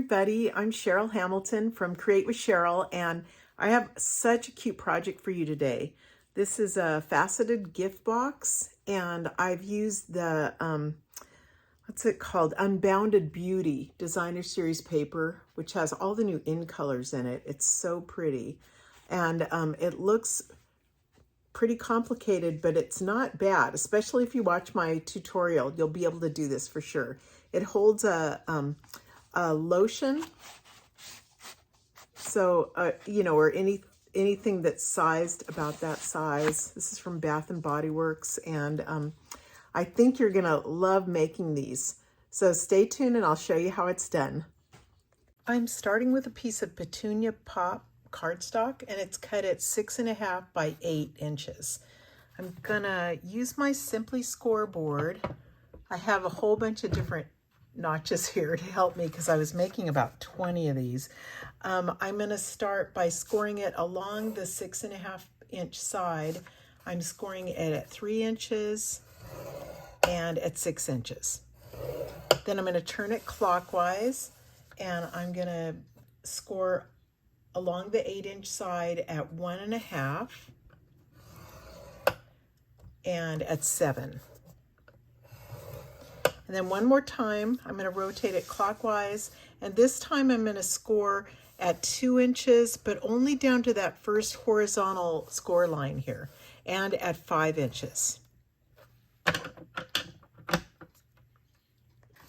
everybody. I'm Cheryl Hamilton from Create with Cheryl, and I have such a cute project for you today. This is a faceted gift box, and I've used the, what's it called? Unbounded Beauty Designer Series paper, which has all the new in colors in it. It's so pretty. And it looks pretty complicated, but it's not bad. Especially if you watch my tutorial, you'll be able to do this for sure. It holds a lotion, so you know, or anything that's sized about that size. This is from Bath and Body Works, and I think you're gonna love making these. So stay tuned and I'll show you how it's done. I'm starting with a piece of Petunia Pop cardstock, and it's cut at 6.5 by 8 inches. I'm gonna use my Simply scoreboard. I have a whole bunch of different notches here to help me because I was making about 20 of these. I'm going to start by scoring it along the 6.5 inch side. I'm scoring it at 3 inches and at 6 inches. Then I'm going to turn it clockwise, and I'm going to score along the 8-inch side at 1.5 and at 7. And then one more time, I'm going to rotate it clockwise, and this time I'm going to score at 2 inches, but only down to that first horizontal score line here, and at 5 inches.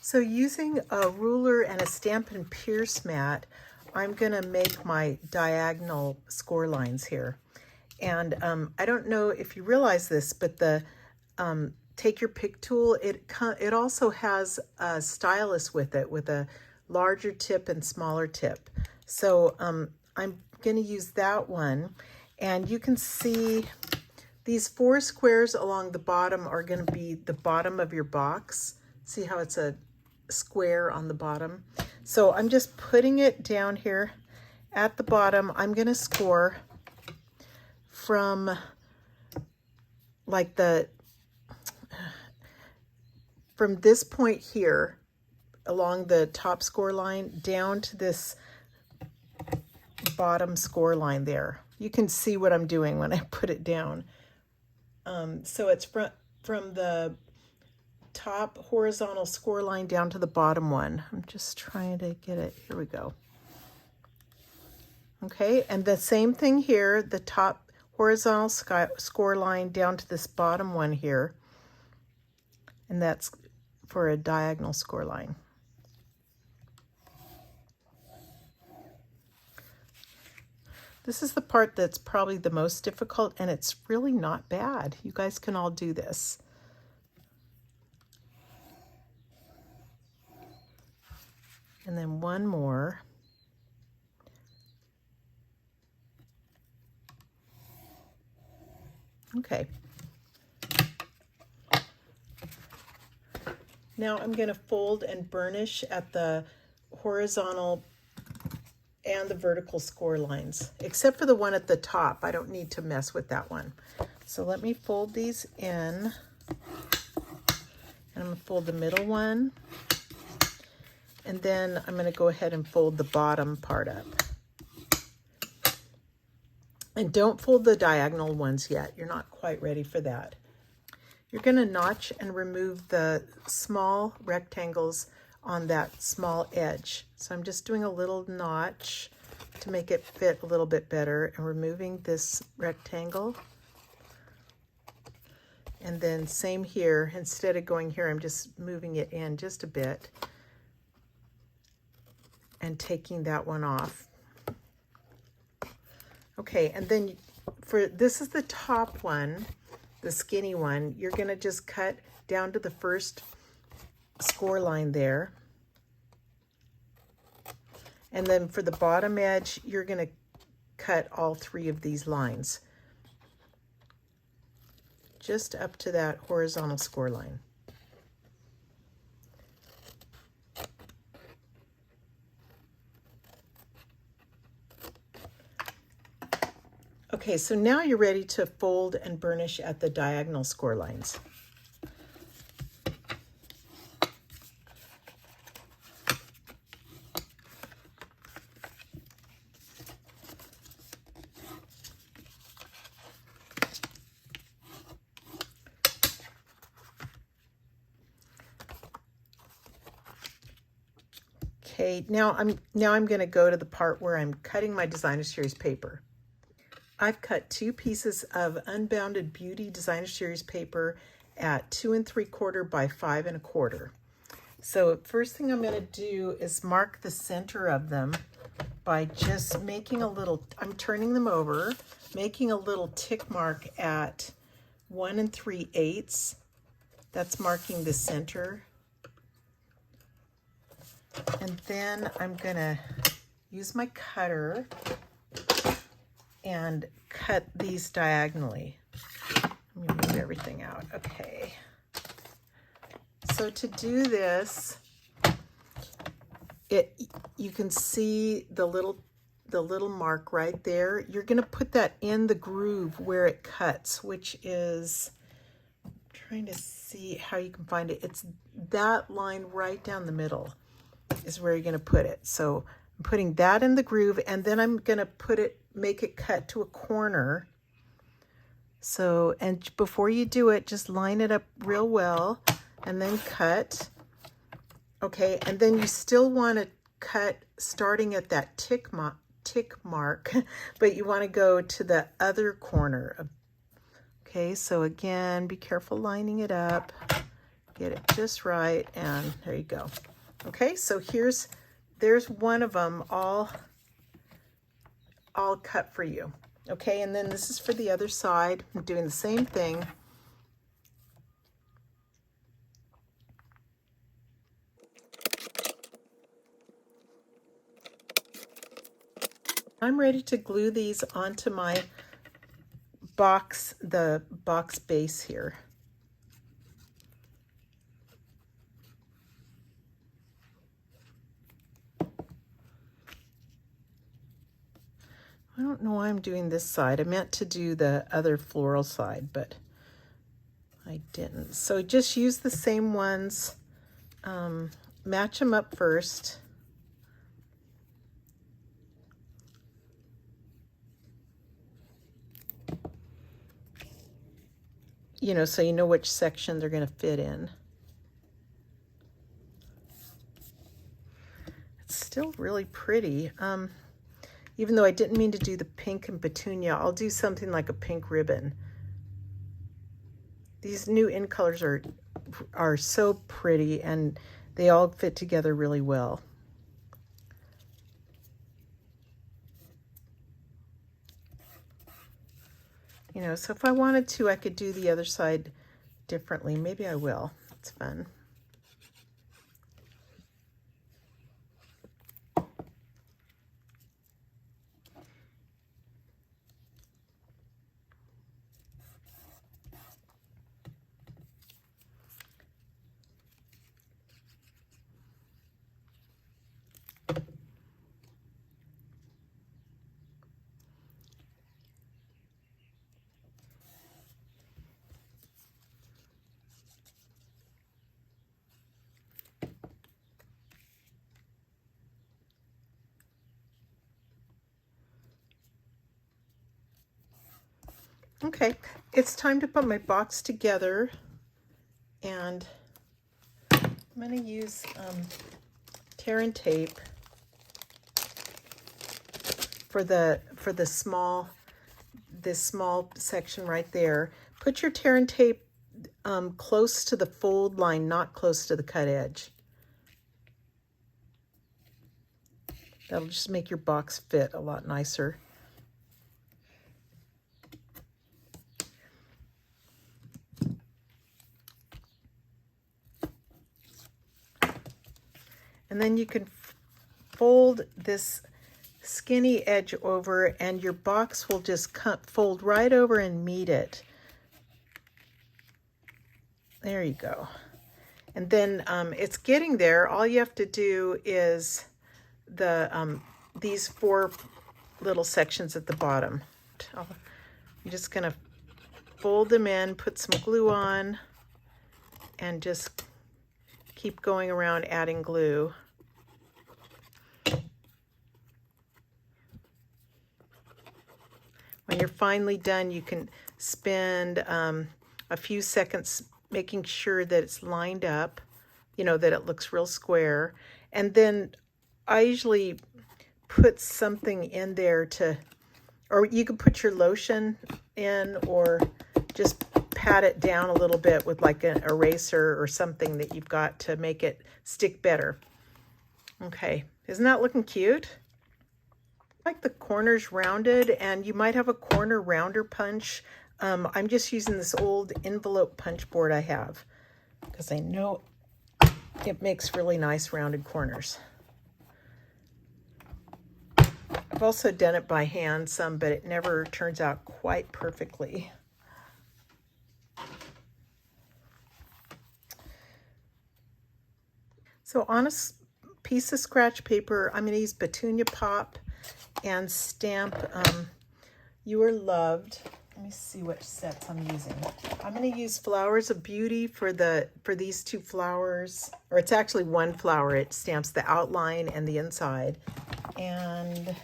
So using a ruler and a Stampin' Pierce mat, I'm going to make my diagonal score lines here. And I don't know if you realize this, but the Take Your Pick tool, it also has a stylus with it, with a larger tip and smaller tip. So I'm going to use that one. And you can see these 4 squares along the bottom are going to be the bottom of your box. See how it's a square on the bottom? So I'm just putting it down here at the bottom. I'm going to score from like from this point here along the top score line down to this bottom score line there. You can see what I'm doing when I put it down. So it's from the top horizontal score line down to the bottom one. I'm just trying to get it. Here we go. Okay, and the same thing here, the top horizontal score line down to this bottom one here. And that's for a diagonal score line. This is the part that's probably the most difficult, and it's really not bad. You guys can all do this. And then one more. Okay. Now I'm going to fold and burnish at the horizontal and the vertical score lines, except for the one at the top. I don't need to mess with that one. So let me fold these in, and I'm going to fold the middle one, and then I'm going to go ahead and fold the bottom part up. And don't fold the diagonal ones yet. You're not quite ready for that. You're going to notch and remove the small rectangles on that small edge. So I'm just doing a little notch to make it fit a little bit better, and removing this rectangle. And then same here, instead of going here, I'm just moving it in just a bit and taking that one off. Okay, and then this is the top one, the skinny one. You're going to just cut down to the first score line there. And then for the bottom edge, you're going to cut all 3 of these lines, just up to that horizontal score line. Okay, so now you're ready to fold and burnish at the diagonal score lines. Okay, now I'm going to go to the part where I'm cutting my Designer Series paper. I've cut 2 pieces of Unbounded Beauty Designer Series paper at 2 3/4 by 5 1/4. So first thing I'm going to do is mark the center of them by just making a little, I'm turning them over, making a little tick mark at 1 3/8. That's marking the center. And then I'm going to use my cutter and cut these diagonally. Let me move everything out. Okay. So to do this, you can see the little mark right there. You're going to put that in the groove where it cuts, which is, I'm trying to see how you can find it. It's that line right down the middle is where you're going to put it. So I'm putting that in the groove, and then I'm going to make it cut to a corner. So, and before you do it, just line it up real well and then cut. Okay, and then you still want to cut starting at that tick mark, but you want to go to the other corner. Okay, so again, be careful lining it up. Get it just right, and there you go. Okay, so there's one of them all cut for you. Okay, and then this is for the other side. I'm doing the same thing. I'm ready to glue these onto my box, the box base here. I don't know why I'm doing this side. I meant to do the other floral side, but I didn't. So just use the same ones. Match them up first. You know, so you know which section they're going to fit in. It's still really pretty. Even though I didn't mean to do the pink and petunia, I'll do something like a pink ribbon. These new in colors are so pretty, and they all fit together really well. You know, so if I wanted to, I could do the other side differently. Maybe I will. It's fun. Okay, it's time to put my box together, and I'm going to use tear and tape for this small section right there. Put your tear and tape close to the fold line, not close to the cut edge. That'll just make your box fit a lot nicer. And then you can fold this skinny edge over, and your box will just fold right over and meet it. There you go. And then it's getting there. All you have to do is these 4 little sections at the bottom. I'm just going to fold them in, put some glue on, and just keep going around adding glue. When you're finally done, you can spend a few seconds making sure that it's lined up, you know, that it looks real square. And then I usually put something in there to, or you could put your lotion in, or just pat it down a little bit with like an eraser or something that you've got to make it stick better. Okay, isn't that looking cute? Like the corners rounded, and you might have a corner rounder punch. I'm just using this old envelope punch board I have because I know it makes really nice rounded corners. I've also done it by hand some, but it never turns out quite perfectly. So on a piece of scratch paper, I'm going to use Petunia Pop and stamp You Are Loved. Let me see which sets I'm using. I'm going to use Flowers of Beauty for these two flowers, or it's actually one flower. It stamps the outline and the inside. And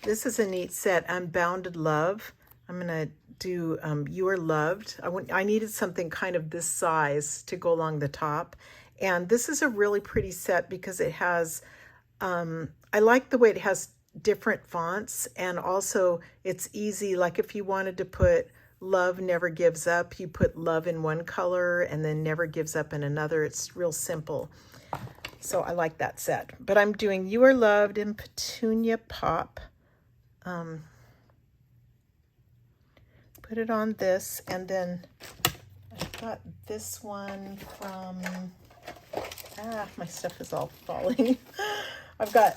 this is a neat set, Unbounded Love. I'm going to do You Are Loved. I needed something kind of this size to go along the top. And this is a really pretty set because it has, I like the way it has different fonts, and also it's easy. Like if you wanted to put Love Never Gives Up, you put love in one color and then Never Gives Up in another. It's real simple. So I like that set. But I'm doing You Are Loved in Petunia Pop. Put it on this, and then I've got this one from, my stuff is all falling. I've got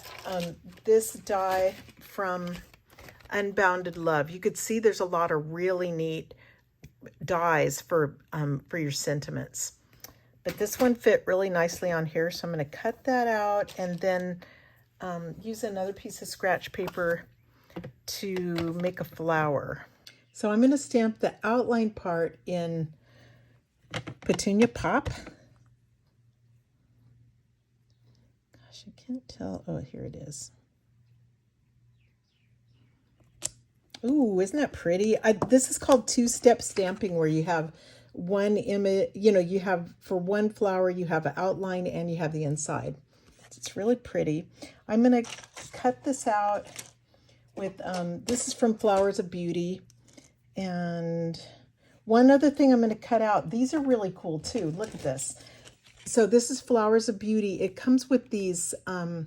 this die from Unbounded Love. You could see there's a lot of really neat dies for your sentiments. But this one fit really nicely on here, so I'm going to cut that out and then use another piece of scratch paper to make a flower. So I'm going to stamp the outline part in Petunia Pop. Gosh, I can't tell. Oh, here it is. Ooh, isn't that pretty? This is called two-step stamping, where you have one image, you have for one flower, you have an outline and you have the inside. It's really pretty. I'm going to cut this out with, this is from Flowers of Beauty. And one other thing I'm going to cut out, these are really cool too. Look at this. So this is Flowers of Beauty. It comes with these, a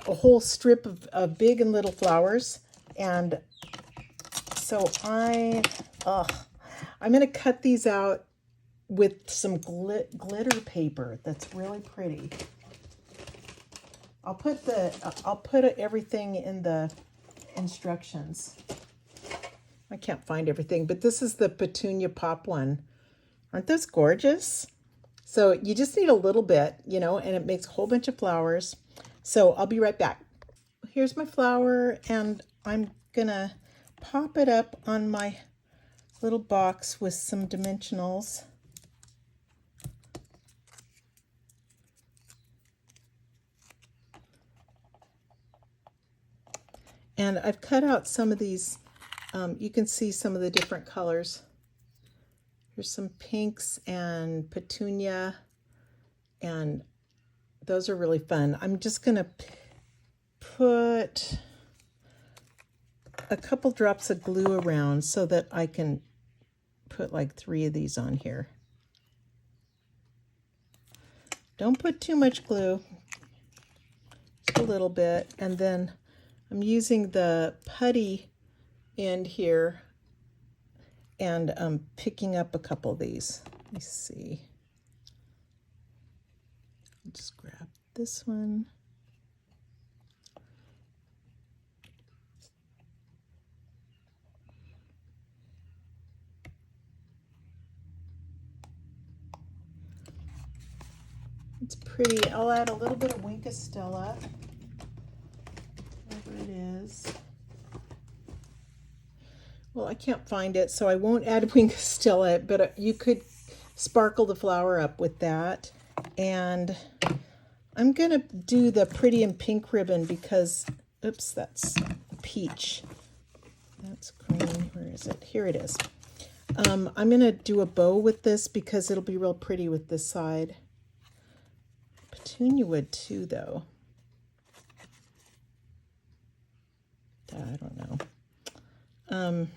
whole strip of big and little flowers. And so I'm going to cut these out with some glitter paper. That's really pretty. I'll put everything in the instructions. I can't find everything, but this is the Petunia Pop one. Aren't those gorgeous? So you just need a little bit, and it makes a whole bunch of flowers. So I'll be right back. Here's my flower, and I'm gonna pop it up on my little box with some dimensionals. And I've cut out some of these. You can see some of the different colors. There's some pinks and petunia, and those are really fun. I'm just going to put a couple drops of glue around so that I can put like 3 of these on here. Don't put too much glue, just a little bit. And then I'm using the putty end here and picking up a couple of these. Let me see. I'll just grab this one. It's pretty. I'll add a little bit of Wink of Stella, whatever it is. Well, I can't find it, so I won't add Wink of Stella, but you could sparkle the flower up with that. And I'm going to do the Pretty in Pink ribbon because, oops, that's peach. That's green. Where is it? Here it is. I'm going to do a bow with this because it'll be real pretty with this side. Petunia would too, though. I don't know.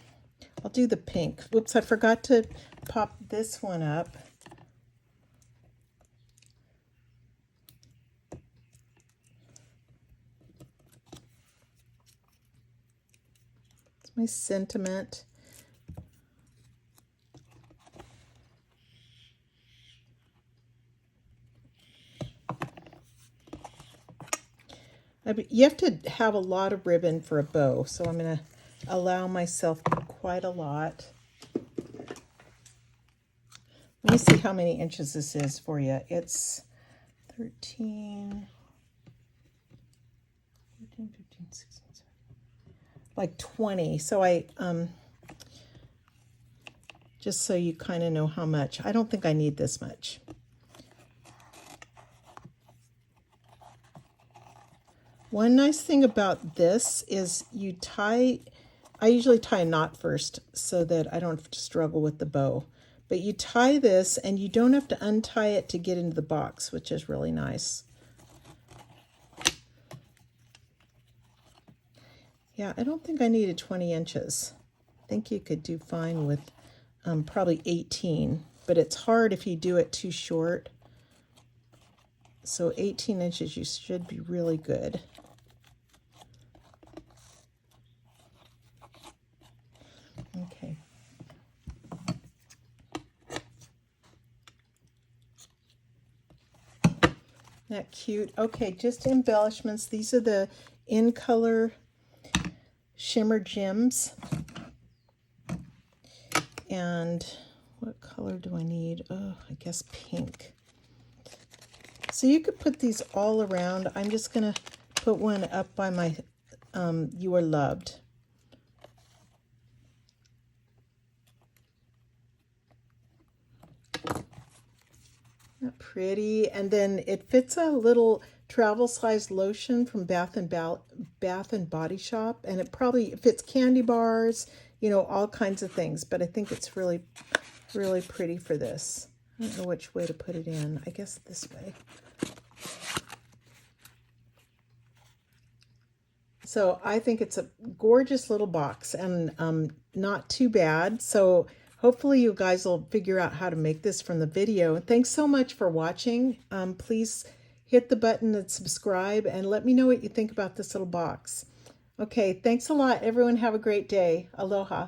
I'll do the pink. Whoops, I forgot to pop this one up. It's my sentiment. You have to have a lot of ribbon for a bow, so I'm going to allow myself quite a lot. Let me see how many inches this is for you. It's 13, 15, 16, 17, like 20. So I, just so you kind of know how much. I don't think I need this much. One nice thing about this is you tie, I usually tie a knot first so that I don't have to struggle with the bow. But you tie this and you don't have to untie it to get into the box, which is really nice. Yeah, I don't think I needed 20 inches. I think you could do fine with probably 18, but it's hard if you do it too short. So 18 inches, you should be really good. Okay. That cute. Okay, just embellishments. These are the In Color Shimmer Gems. And what color do I need? Oh, I guess pink. So you could put these all around. I'm just going to put one up by my You Are Loved. Not pretty. And then it fits a little travel size lotion from Bath and Body Shop, and it probably fits candy bars, you know, all kinds of things. But I think it's really, really pretty for this. I don't know which way to put it in. I guess this way. So I think it's a gorgeous little box and not too bad. So hopefully you guys will figure out how to make this from the video. Thanks so much for watching. Please hit the button and subscribe and let me know what you think about this little box. Okay, thanks a lot, everyone. Have a great day. Aloha.